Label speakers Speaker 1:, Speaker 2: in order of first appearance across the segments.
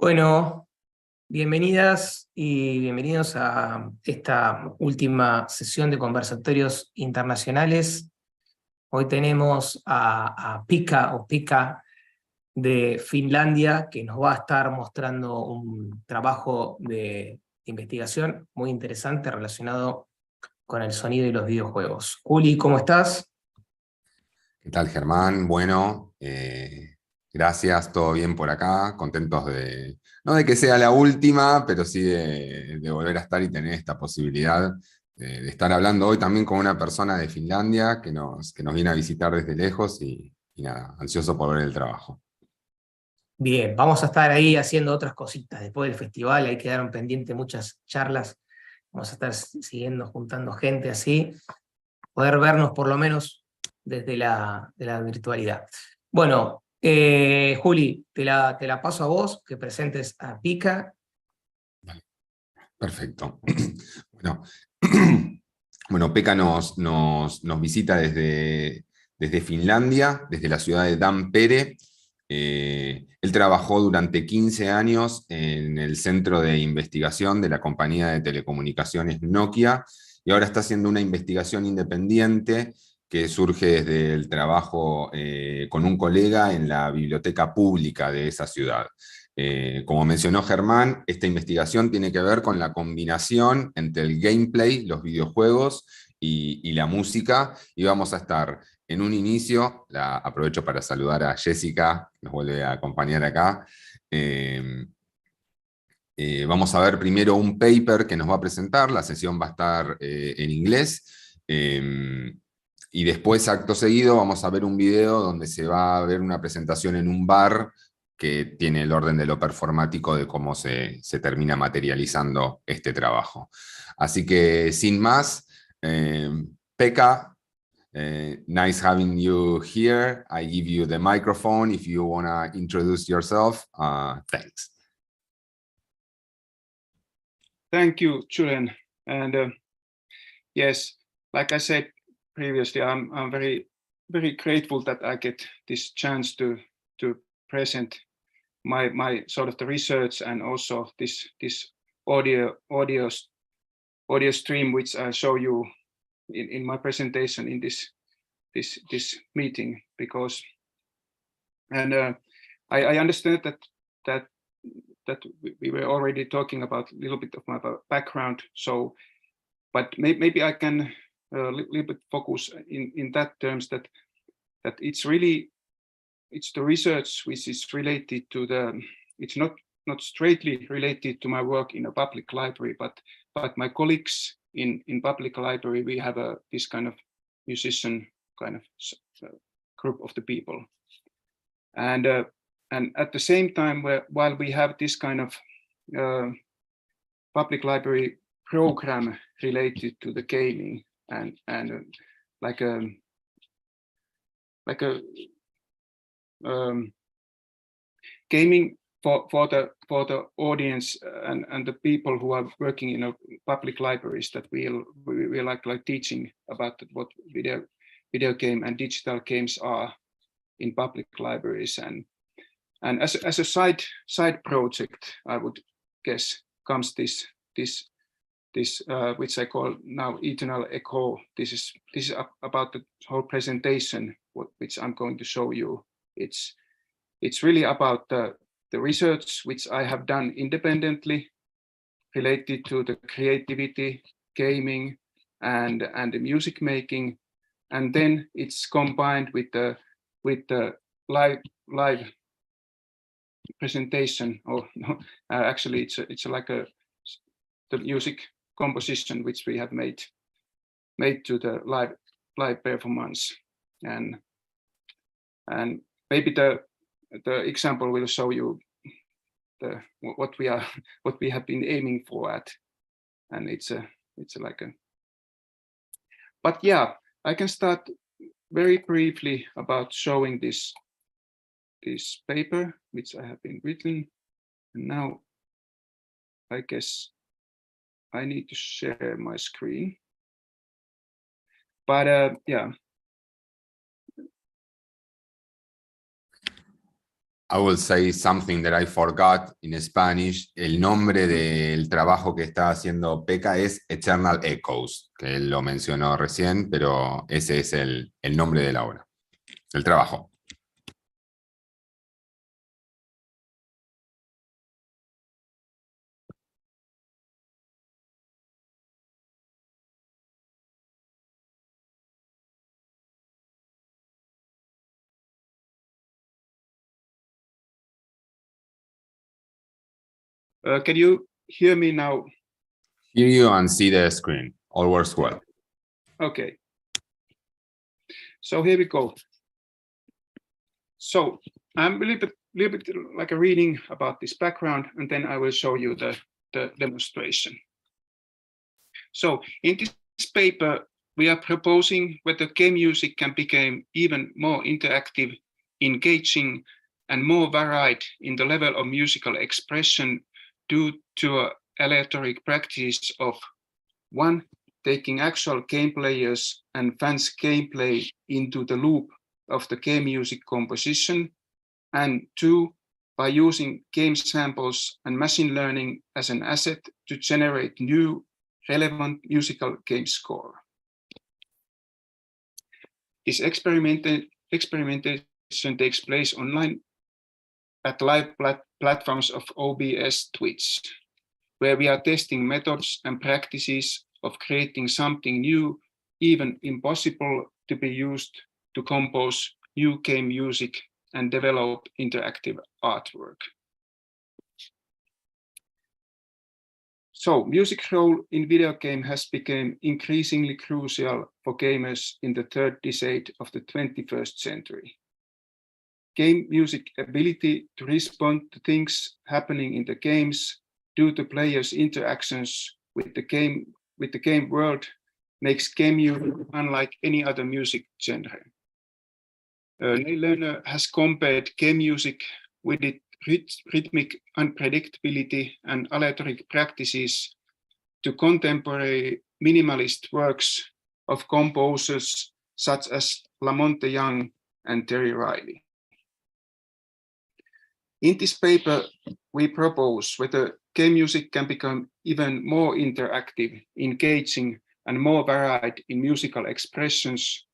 Speaker 1: Bueno, bienvenidas y bienvenidos a esta última sesión de conversatorios internacionales. Hoy tenemos a Pekka de Finlandia, que nos va a estar mostrando un trabajo de investigación muy interesante relacionado con el sonido y los videojuegos. Juli, ¿cómo estás?
Speaker 2: ¿Qué tal, Germán? Bueno, gracias, todo bien por acá, contentos no de que sea la última, pero sí de volver a estar y tener esta posibilidad de estar hablando hoy también con una persona de Finlandia que nos viene a visitar desde lejos y nada, ansioso por ver el trabajo.
Speaker 1: Bien, vamos a estar ahí haciendo otras cositas después del festival, ahí quedaron pendientes muchas charlas, vamos a estar siguiendo, juntando gente así, poder vernos por lo menos desde la virtualidad. Bueno, Juli, te la paso a vos, que presentes a Pekka.
Speaker 2: Perfecto. Bueno, bueno, Pekka nos visita desde Finlandia, desde la ciudad de Tampere. Él trabajó durante 15 años en el centro de investigación de la compañía de telecomunicaciones Nokia y ahora está haciendo una investigación independiente que surge desde el trabajo con un colega en la biblioteca pública de esa ciudad. Como mencionó Germán, esta investigación tiene que ver con la combinación entre el gameplay, los videojuegos y la música, y vamos a estar en un inicio, aprovecho para saludar a Jessica, que nos vuelve a acompañar acá. Eh, Vamos a ver primero un paper que nos va a presentar, la sesión va a estar en inglés, y después, acto seguido, vamos a ver un video donde se va a ver una presentación en un bar que tiene el orden de lo performático de cómo se termina materializando este trabajo. Así que, sin más, Pekka, nice having you here. I give you the microphone if you want to introduce yourself. Thanks.
Speaker 3: Thank you, Julian. And yes, like I said previously, I'm very grateful that I get this chance to present my sort of the research and also this audio stream which I show you in my presentation in this meeting, because I understand that we were already talking about a little bit of my background, so but maybe I can a little bit focus in that terms that it's the research which is related to it's not straightly related to my work in a public library, but my colleagues in public library, we have this kind of musician kind of group of the people, and at the same time, while we have this kind of public library program related to the gaming and like a gaming for the audience and the people who are working in public libraries, that we like teaching about what video game and digital games are in public libraries, and as a side project, I would guess, comes this which I call now Eternal Echo. This is about the whole presentation, which I'm going to show you. It's really about the research which I have done independently related to the creativity, gaming, and the music making, and then it's combined with the live presentation. Or no, actually, it's like the music composition which we have made to the live performance, and maybe the example will show you what we have been aiming for at, and it's like a. But yeah, I can start very briefly about showing this paper which I have been written, and now I guess I need to share my screen. But yeah.
Speaker 2: I will say something that I forgot in Spanish. El nombre del trabajo que está haciendo Pekka es Eternal Echoes, que él lo mencionó recién, pero ese es el nombre de la obra, el trabajo.
Speaker 3: Can you hear me now?
Speaker 2: Hear you and see the screen. All works well.
Speaker 3: Okay. So here we go. So I'm a little bit like a reading about this background, and then I will show you the demonstration. So in this paper, we are proposing whether game music can become even more interactive, engaging, and more varied in the level of musical expression due to a aleatory practice of 1, taking actual game players and fans' gameplay into the loop of the game music composition, and 2, by using game samples and machine learning as an asset to generate new relevant musical game score. This experimentation takes place online at live platforms of OBS Twitch, where we are testing methods and practices of creating something new, even impossible to be used to compose new game music and develop interactive artwork. So, music role in video game has become increasingly crucial for gamers in the third decade of the 21st century. Game music ability to respond to things happening in the games due to players' interactions with the game world makes game music unlike any other music genre. Neil Lerner has compared game music with its rhythmic unpredictability and aleatory practices to contemporary minimalist works of composers such as Lamonte Young and Terry Riley. In this paper, we propose whether game music can become even more interactive, engaging, and more varied in musical expressions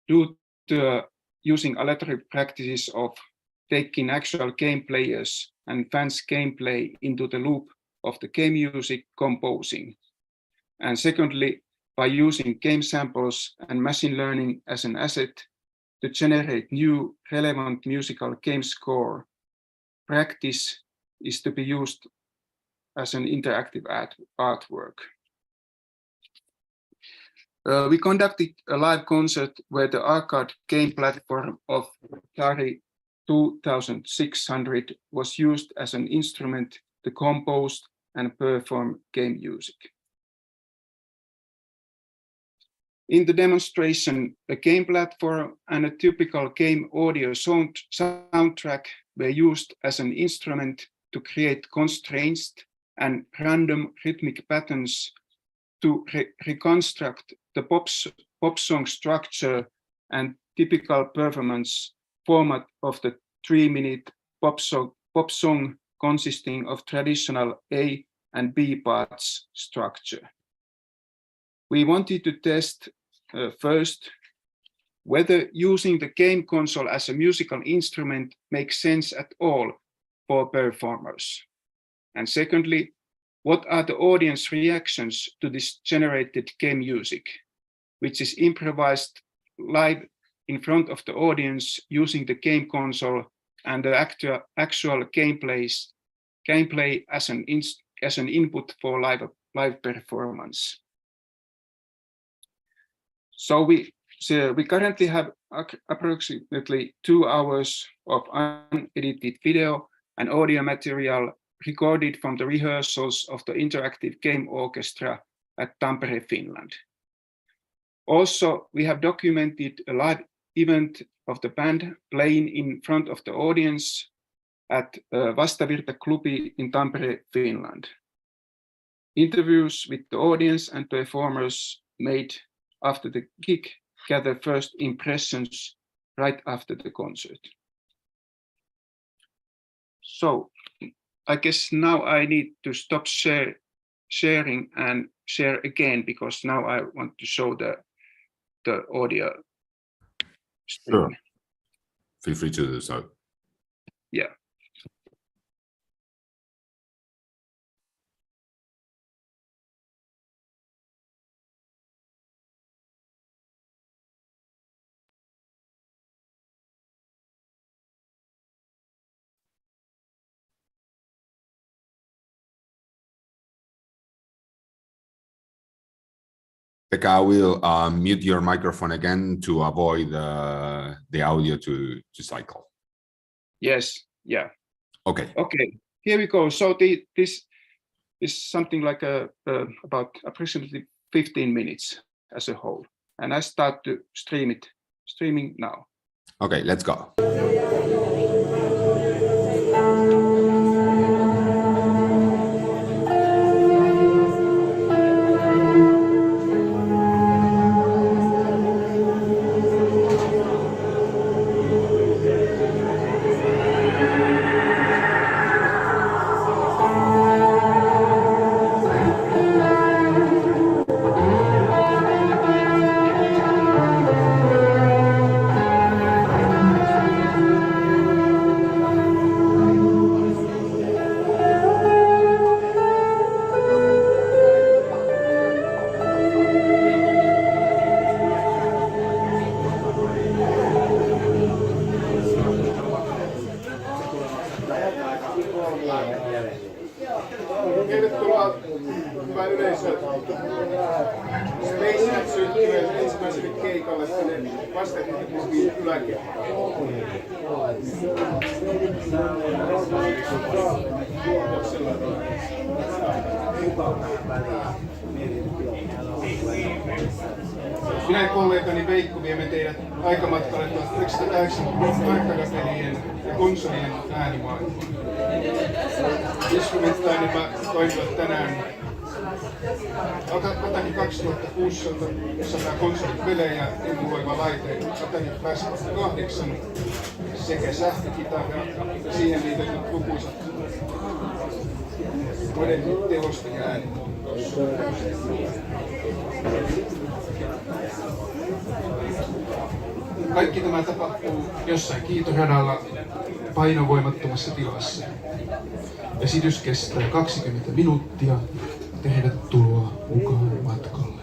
Speaker 3: due to using aleatory practices of taking actual game players and fans' gameplay into the loop of the game music composing. And secondly, by using game samples and machine learning as an asset to generate new relevant musical game score, practice is to be used as an interactive artwork. We conducted a live concert where the arcade game platform of Atari 2600 was used as an instrument to compose and perform game music. In the demonstration, a game platform and a typical game audio soundtrack were used as an instrument to create constraints and random rhythmic patterns to reconstruct the pop song structure and typical performance format of the 3-minute pop song consisting of traditional A and B parts structure. We wanted to test first whether using the game console as a musical instrument makes sense at all for performers. And secondly, what are the audience reactions to this generated game music, which is improvised live in front of the audience using the game console and the actual gameplay as an input for live performance. So we currently have approximately 2 hours of unedited video and audio material recorded from the rehearsals of the interactive game orchestra at Tampere, Finland. Also, we have documented a live event of the band playing in front of the audience at Vastavirta Klubi in Tampere, Finland. Interviews with the audience and performers made after the gig gather first impressions right after the concert. So I guess now I need to stop sharing and share again, because now I want to show the audio stream.
Speaker 2: Sure. Feel free to do so.
Speaker 3: Yeah.
Speaker 2: Pekka, I will mute your microphone again to avoid the audio to cycle.
Speaker 3: Yes. Yeah.
Speaker 2: Okay.
Speaker 3: Okay. Here we go. So this is something like about approximately 15 minutes as a whole, and I start to streaming now.
Speaker 2: Okay, let's go.
Speaker 4: Tervetuloa, hyvä yleisö. Space syntyen ensimmäiselle keikalle tänne Vastakivikin yläkertaan. Minä ja kollegani Veikko viemme teidät aikamatkalle 1980 arcade-pelien ja konsolien äänimaailmaan. Instrumentaanimä toimivat tänään Atari 2600 konsolipelejä, emuloiva laite Atari 8 sekä sähkökitara ja siihen liitetyt lukuisat modernin tehosta ja äänimuotoissa. Kaikki tämä tapahtuu jossain kiitoradalla painovoimattomassa tilassa. Esitys kestää 20 minuuttia. Tervetuloa mukaan matkalle.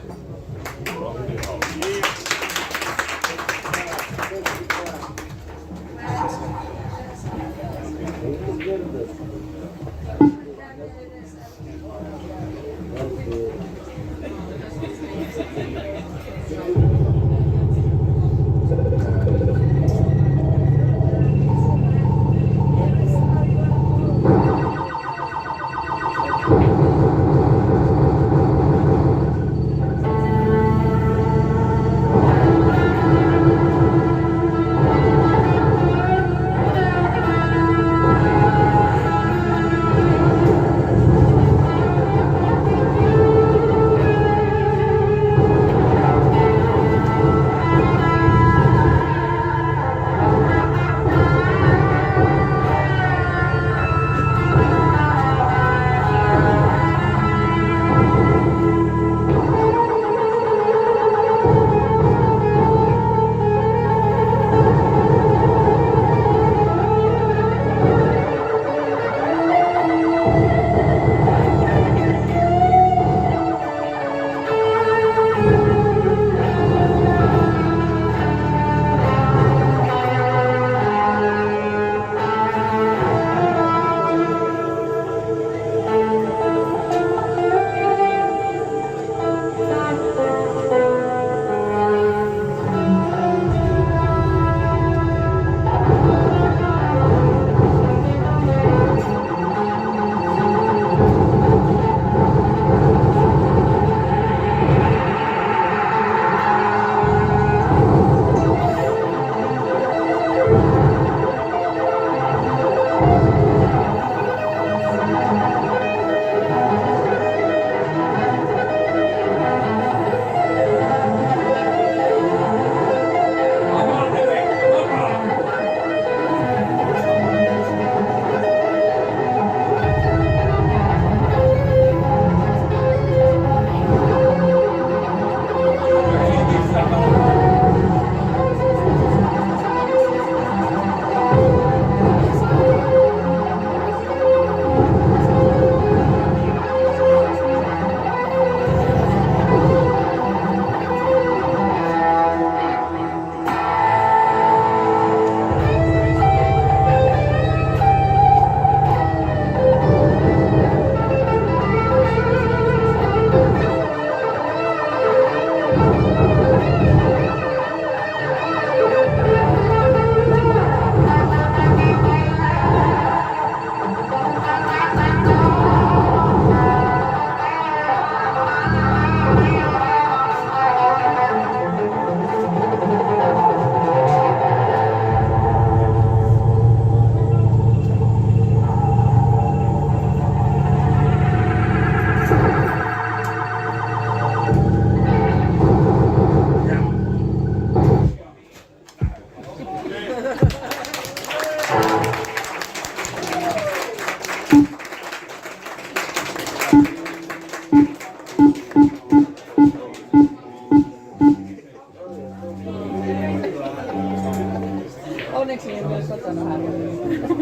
Speaker 5: Onneksi ei myös kotona harjoitella.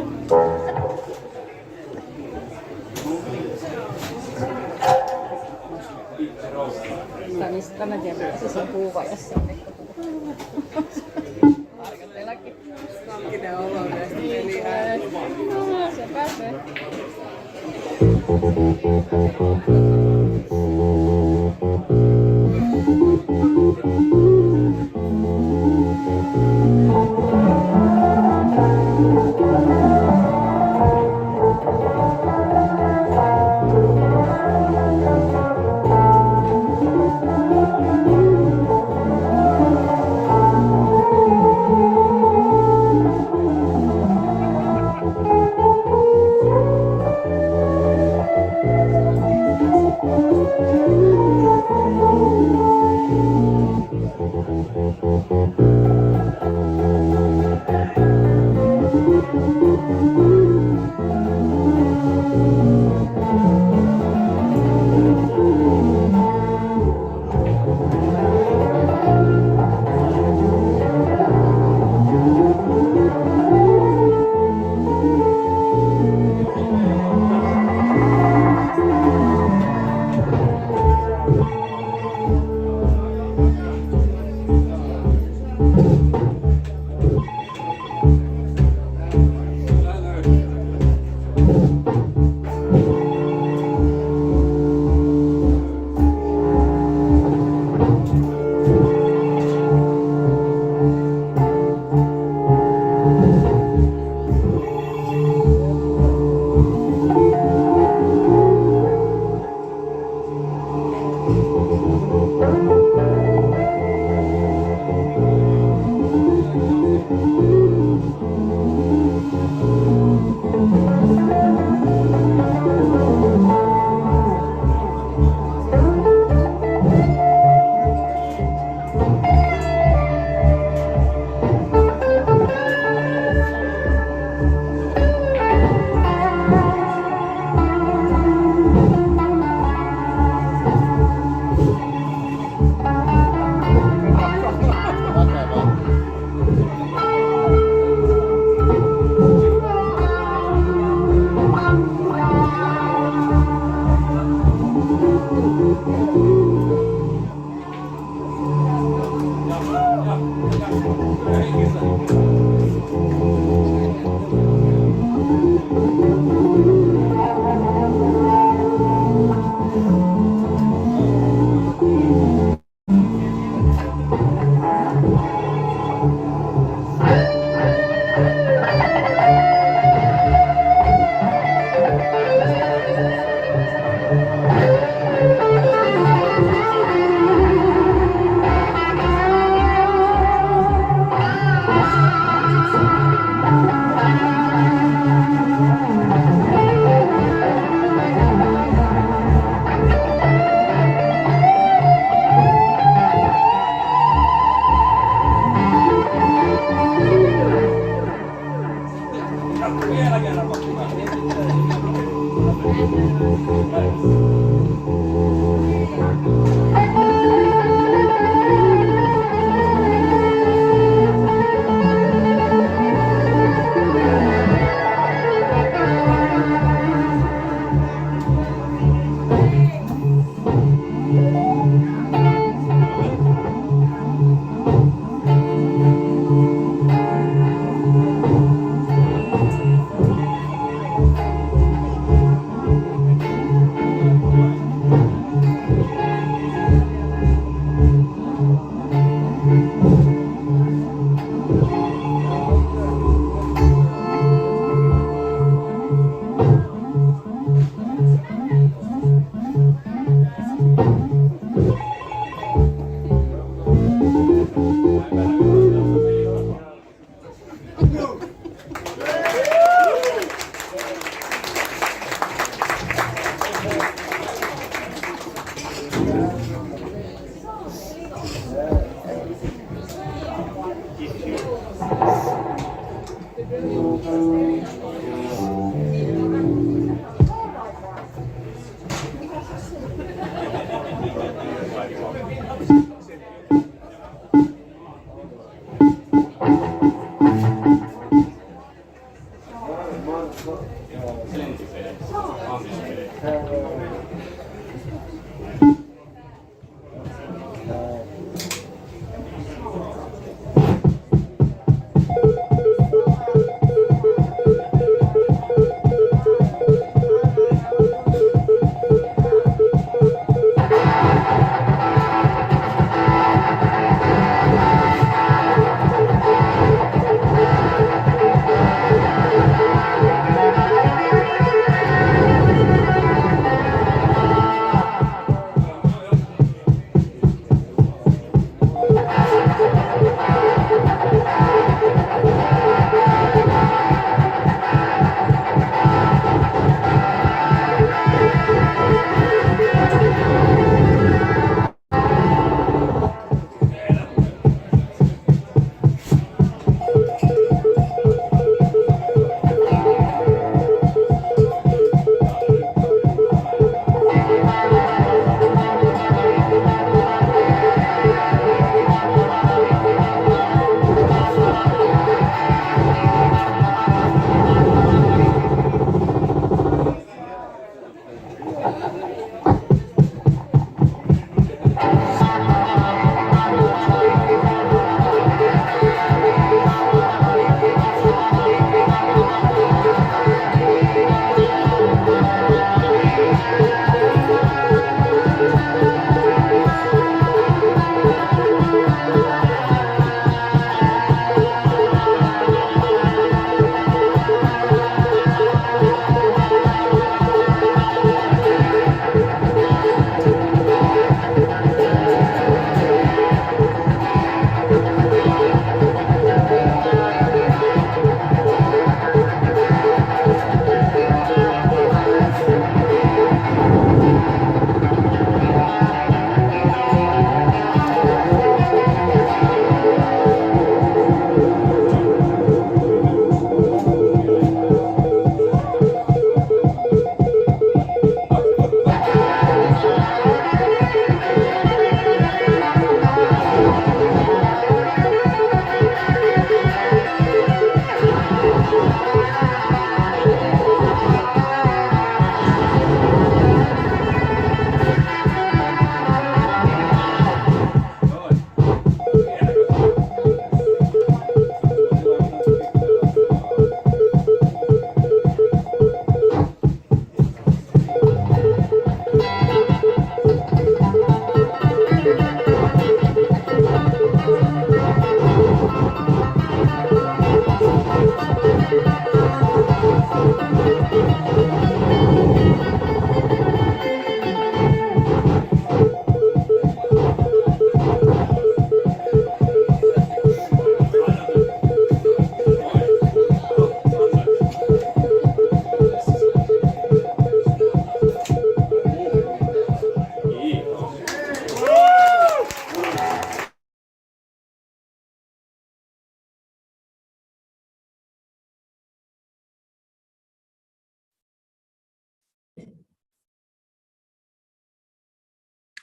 Speaker 5: Mistä mä tiedän, että se on puuvajassa. Harjoitellakin. Kankinen olo näistä peliä. Se pääsee.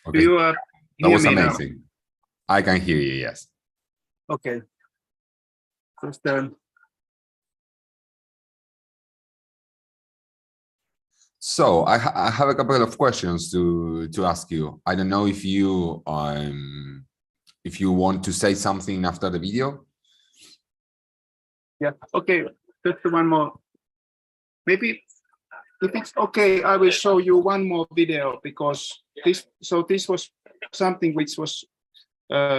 Speaker 2: Okay.
Speaker 3: You
Speaker 2: That
Speaker 3: hear
Speaker 2: was
Speaker 3: me now?
Speaker 2: amazing. I can hear you, yes.
Speaker 3: Okay. Just,
Speaker 2: So I have a couple of questions to ask you. I don't know if you want to say something after the video.
Speaker 3: yeah. Okay. Just one more. Maybe if it's okay, I will show you one more video because this was something which was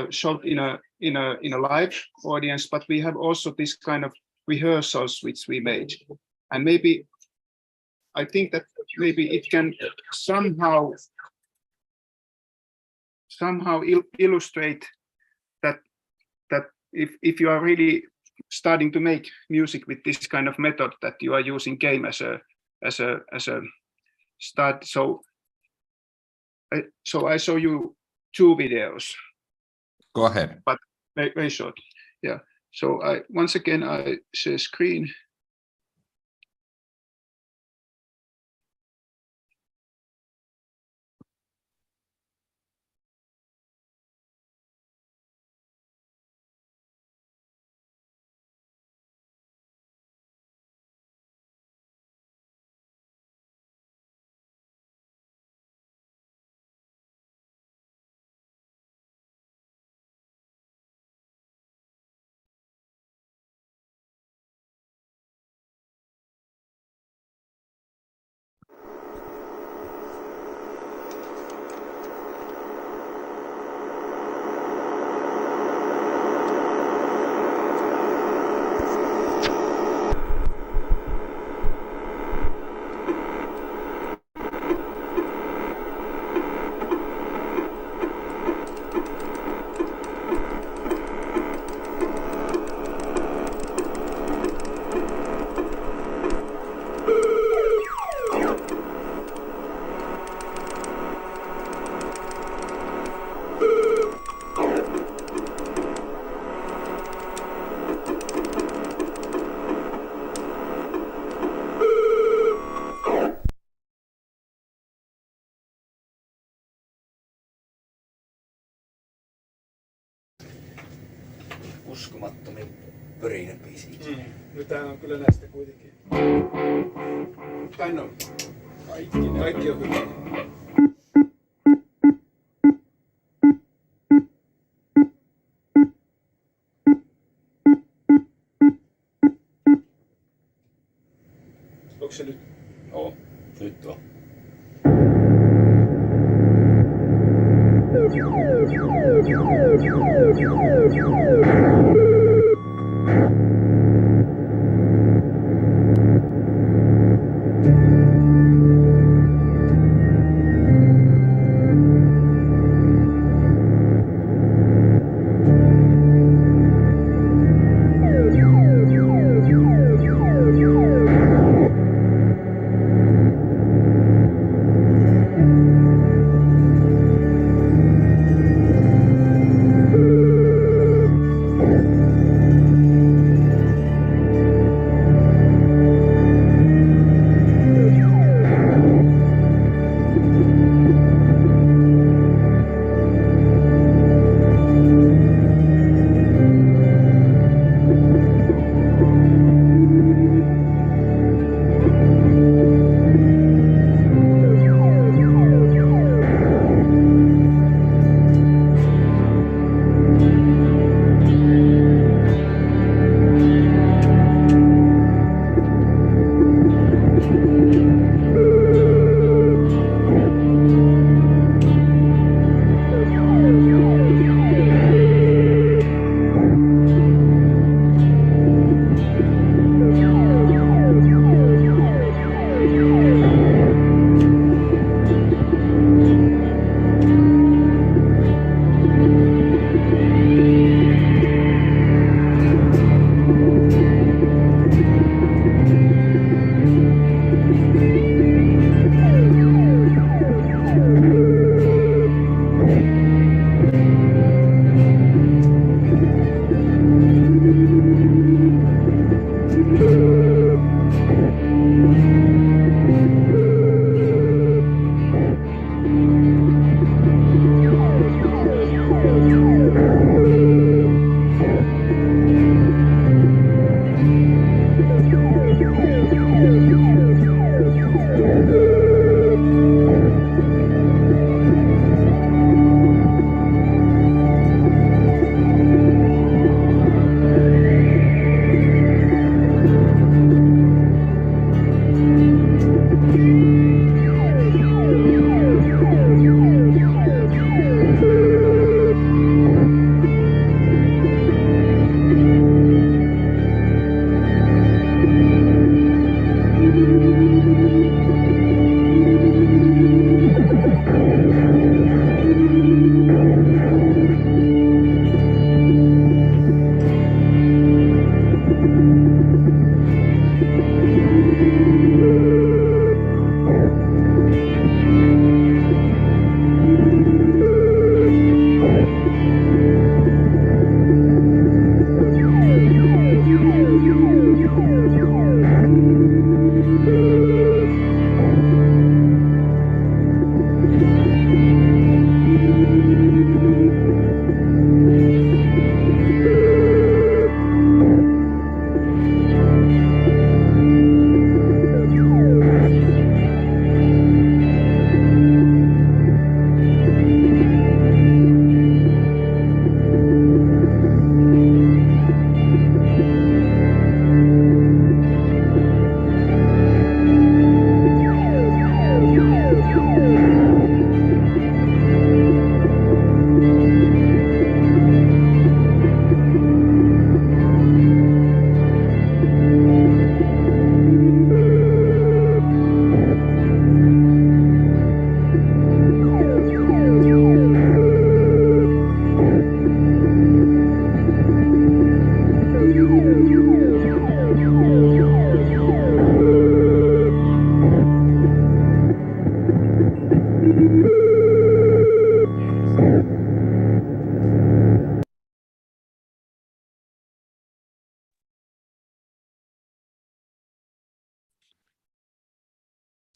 Speaker 3: showed in a live audience, but we have also this kind of rehearsals which we made, and maybe I think that maybe it can somehow illustrate that if you are really starting to make music with this kind of method, that you are using game as a start. So I show you two videos.
Speaker 2: Go ahead.
Speaker 3: But very short. Yeah. So once again I share screen.
Speaker 6: uskomattomin pörinäbiisi.
Speaker 4: No tää on kyllä näistä kuitenkin. Tai no, kaikki on hyvä. Onko se nyt?
Speaker 6: Joo, nyt on.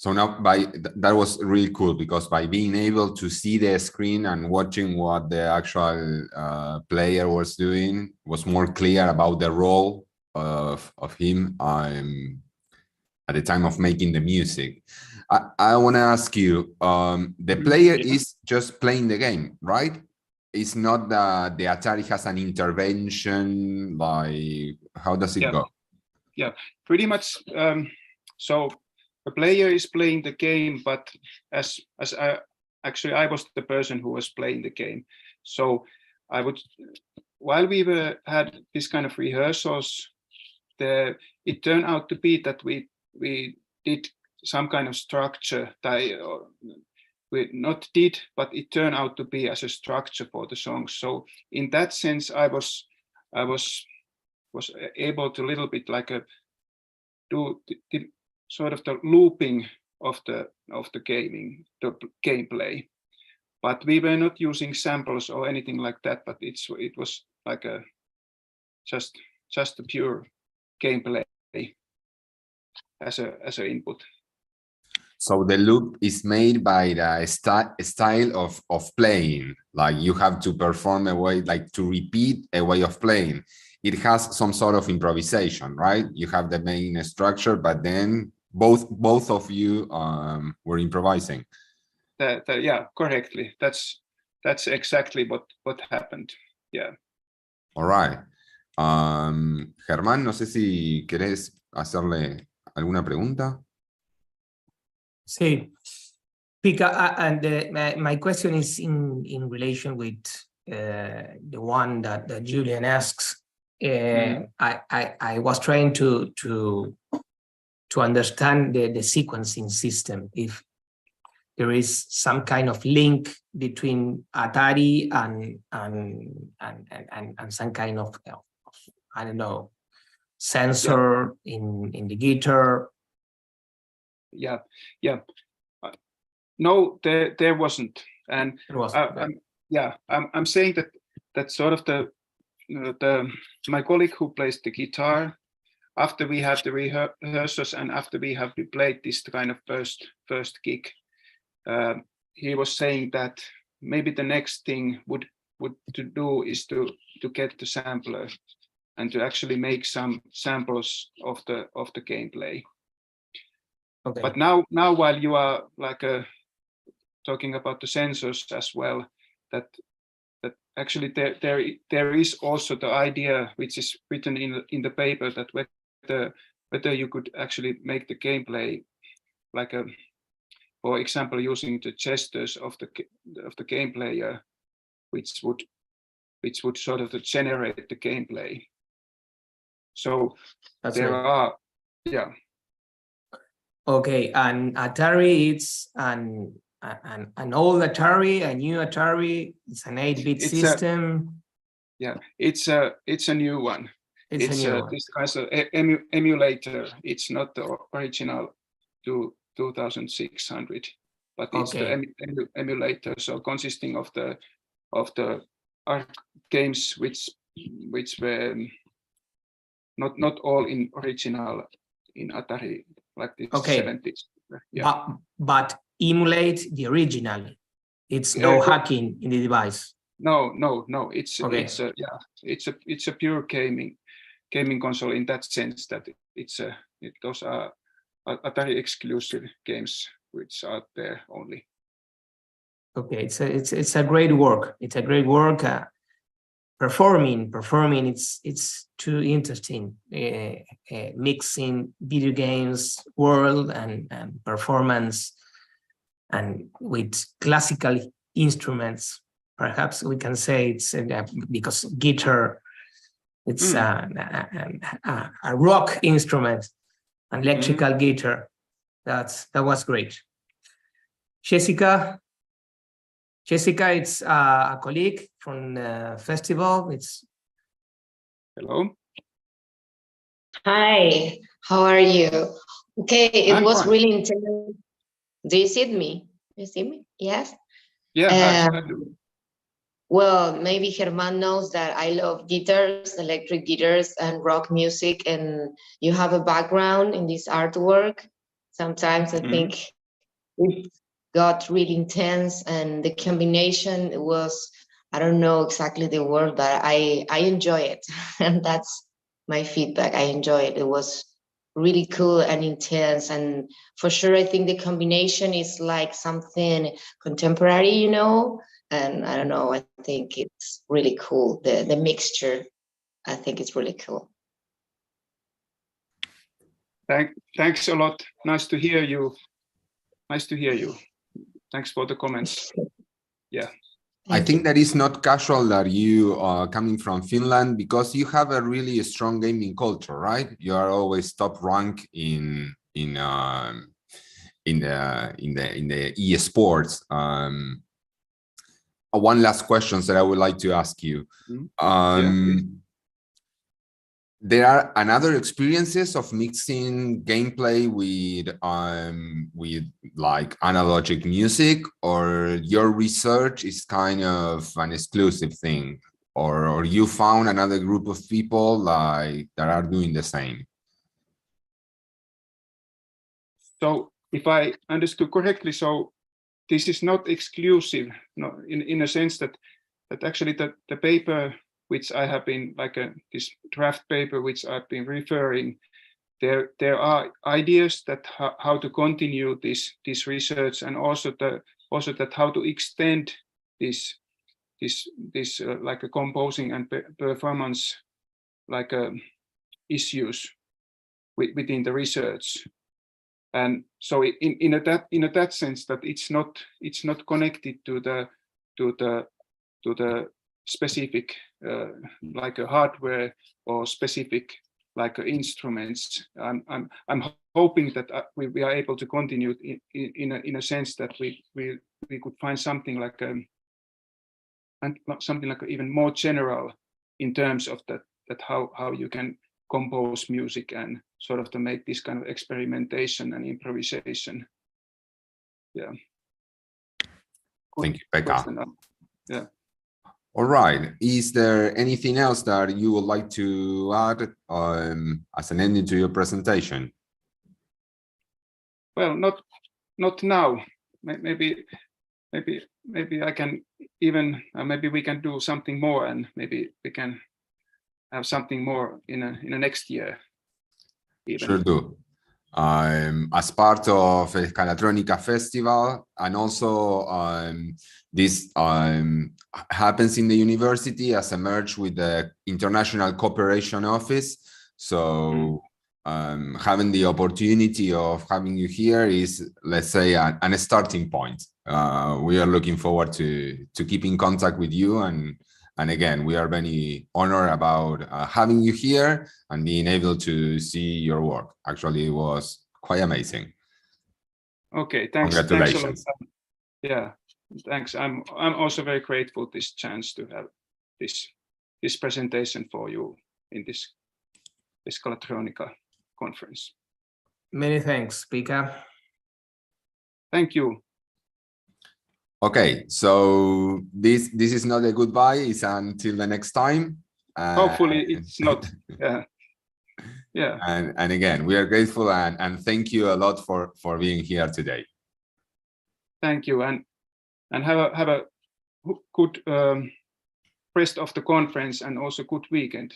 Speaker 2: So now that was really cool, because by being able to see the screen and watching what the actual player was doing was more clear about the role of him at the time of making the music. I want to ask you, the player is just playing the game, right? It's not that the Atari has an intervention, like, how does it go?
Speaker 3: Yeah, pretty much. So the player is playing the game, but as I was the person who was playing the game. So while we had this kind of rehearsals, it turned out to be that we did some kind of structure we not did, but it turned out to be as a structure for the song. So in that sense, I was able to little bit like do the sort of the looping of the gameplay, but we were not using samples or anything like that. But it was like just a pure gameplay as an input.
Speaker 2: So the loop is made by the style of playing. Like you have to perform a way, like to repeat a way of playing. It has some sort of improvisation, right? You have the main structure, but then both of you were improvising.
Speaker 3: Yeah, correctly. That's exactly what happened. Yeah.
Speaker 2: All right. Germán, no sé si querés hacerle alguna pregunta.
Speaker 1: Sí. Pekka, and my question is in relation with the one that Julian asks. I was trying to understand the sequencing system, if there is some kind of link between Atari and some kind of I don't know, sensor in the guitar.
Speaker 3: Yeah. No, there wasn't, and I'm saying that sort of my colleague who plays the guitar, after we have the rehearsals and after we have played this kind of first gig, he was saying that maybe the next thing would to do is to get the sampler and to actually make some samples of the gameplay.
Speaker 1: Okay.
Speaker 3: But now while you are like talking about the sensors as well, that actually there is also the idea which is written in the paper, that whether you could actually make the gameplay like for example, using the gestures of the game player, which would sort of generate the gameplay. So
Speaker 1: that's
Speaker 3: there
Speaker 1: right.
Speaker 3: are,
Speaker 1: Okay, and Atari, it's an old Atari, a new Atari. It's an 8-bit system.
Speaker 3: It's a new one. It's
Speaker 1: a new one.
Speaker 3: This kind of emulator. It's not the original 2600, but it's the emulator. So consisting of the games which were not all in original in Atari, like the 70s.
Speaker 1: Yeah. But emulate the original. It's no hacking in the device.
Speaker 3: No. It's a pure gaming console in that sense, that those are Atari exclusive games which are there only. Okay,
Speaker 1: it's a great work. It's a great work. Performing. It's too interesting. Mixing video games world and performance, and with classical instruments. Perhaps we can say it's because guitar, it's a rock instrument, an electrical guitar. That was great. Jessica, it's a colleague from the festival.
Speaker 3: Hello.
Speaker 7: Hi, how are you? Okay, it
Speaker 3: I'm
Speaker 7: was
Speaker 3: fine.
Speaker 7: really intense. Do you see me? You see me? Yes?
Speaker 3: Yeah, I do.
Speaker 7: Well, maybe Germán knows that I love guitars, electric guitars, and rock music, and you have a background in this artwork. Sometimes I think it got really intense, and the combination was, I don't know exactly the word, but I enjoy it. And that's my feedback. I enjoy it. It was really cool and intense. And for sure, I think the combination is like something contemporary, you know, and I don't know, I think it's really cool. The mixture, I think it's really cool.
Speaker 3: Thanks a lot. Nice to hear you. Nice to hear you. Thanks for the comments. Yeah.
Speaker 2: I think that is not casual that you are coming from Finland, because you have a really strong gaming culture, right? You are always top rank in the esports. One last question that I would like to ask you. There are another experiences of mixing gameplay with like analogic music, or your research is kind of an exclusive thing, or you found another group of people like that are doing the same?
Speaker 3: So if I understood correctly, so this is not exclusive, no, in a sense that actually the paper which I have been this draft paper which I've been referring, there are ideas that how to continue this research, and also that how to extend this like a composing and performance issues within the research. And so in that sense, that it's not connected to the specific like a hardware or specific like instruments. I'm hoping that we are able to continue in a sense that we could find something like something like even more general in terms of that how you can compose music and sort of to make this kind of experimentation and improvisation. Yeah.
Speaker 2: Thank you, Pekka.
Speaker 3: Yeah.
Speaker 2: All right. Is there anything else that you would like to add as an ending to your presentation?
Speaker 3: Well, not now. Maybe I can even maybe we can do something more, and maybe we can have something more in a next year. Even.
Speaker 2: Sure do. As part of Escalatronica Festival, and also this happens in the university as a merge with the International Cooperation Office. So having the opportunity of having you here is, let's say, a starting point. We are looking forward to keep in contact with you, and again, we are very honored about having you here and being able to see your work. Actually, it was quite amazing.
Speaker 3: Okay, thanks.
Speaker 2: Congratulations.
Speaker 3: Thanks a lot. Yeah, thanks. I'm also very grateful this chance to have this presentation for you in this Escalatronica conference.
Speaker 1: Many thanks, Pekka.
Speaker 3: Thank you.
Speaker 2: Okay, so this is not a goodbye, it's until the next time.
Speaker 3: Hopefully it's not. Yeah.
Speaker 2: And again, we are grateful and thank you a lot for being here today.
Speaker 3: Thank you, and have a good rest of the conference, and also good weekend.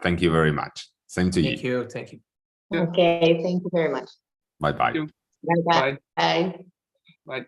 Speaker 2: Thank you very much. Same to you.
Speaker 1: Thank you.
Speaker 3: Yeah.
Speaker 7: Okay, thank you very much.
Speaker 2: Bye-bye.
Speaker 7: Bye-bye. Bye.
Speaker 3: Bye.